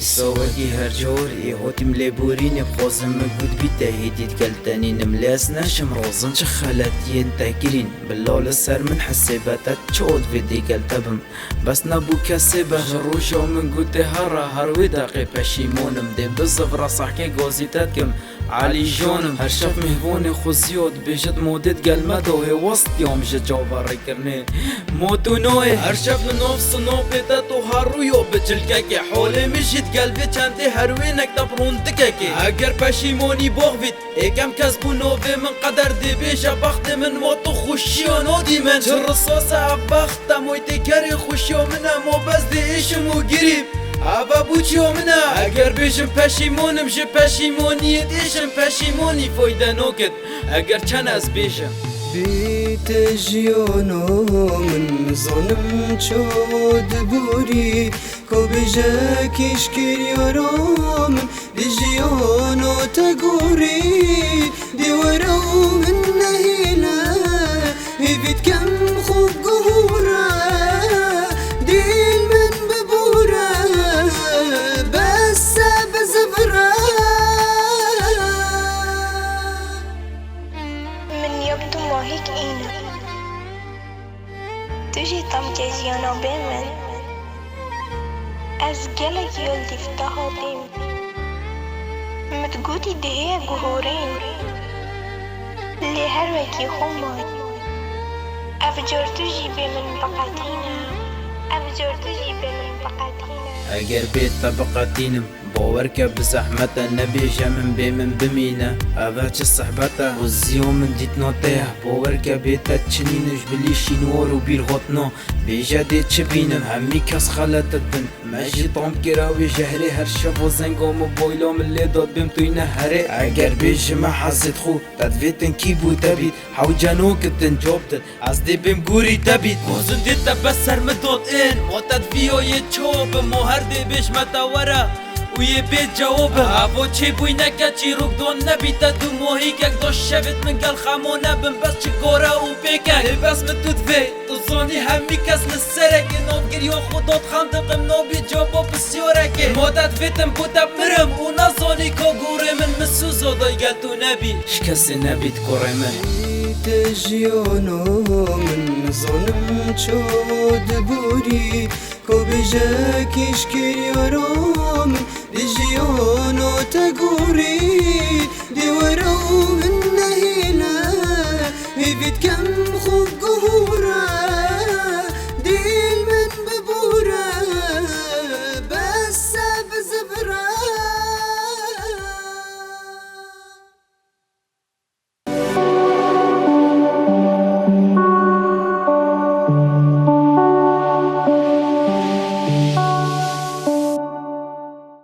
سوادی هر جوری هاتیم لبورین بخوزم گود بیته هیدید کلتنینم لاس نشم روزن چه خلاتین تاگرین بلال سر من حساباتت چود فيدي کلتبم بس نبو کسی به روشو من گوته هر وداقی پشیمونم ده بزفر صحکی گوزیتت کم علی جانم هر شب مهوان خوزیاد بجد مودت قلمدو هی وسط یوم جاواری کرنه موتونوه هر شب نفس نوبتت و هر رویو بجلکه که حاله میشید قلبی چنده هر وینک دبروندکه که اگر پشیمانی باغوید ایکم کس بو نوه من قدر دی بیشه بخت من موتو خوشیانو دی من چه رساس بختم و تکر خوشیو منم و بس دی ایشمو گریب ابا بوچیو منم اگر بیشم پشیمونم شه پشیمونی دیشم پشیمونی فایده نوکد اگر چند از بیشم بیت جیانو من زنم چود بوری کو بجا کش کریارم دی جیانو تگوری دیورو من نهیلا هیوید کم خوب گهورا دیل من ببورا بس بزفرا من يبدو ما هيك إينا تجي طم جيزيانا بمن از گلك يولدي فتهاتيم متقودي دهيا قهورين اللي هروكي خماي أفجر تجي بمن بقاتينا أفجر تجي بمن بقاتينا اگر بیت طبقاتینم باورکه بزحمت نبیجه من بیمن بمینه اوه چه صحبته و زیو من دیت ناته باورکه بیت چنینش بلیشی نور و بیر غطنا بیجه دیت چه بینم همی کس خلطت بن مجی طام کراوی جهری هر شب و زنگام و بایلام اللي داد بیم توی نهره اگر بیجه ما حزت خو تدویتن کی بو تبید حو جانوکتن جابتن از دی بیم گوری تبید بازن دیت بسر مداد این و تدویای چوب مهر دی بیش متوره وی بیت جوابه اوه چی بوی نکه چی روک دون نبیده دو موهی که دو شبت من گل خمونه بم بس چی گوره و بیکه بس متود وی تو زانی همی کس نسرکه نام گری و خودات خندقم نابی جابا بسیارکه مادت ویتم بودم مرم و نزانی که گوره من مسوزا دای گل تو نبی شکسی نبید گوره من بیت جیانو من زنم چود بوری کو بجا کش کریارم دی جیانو تگوری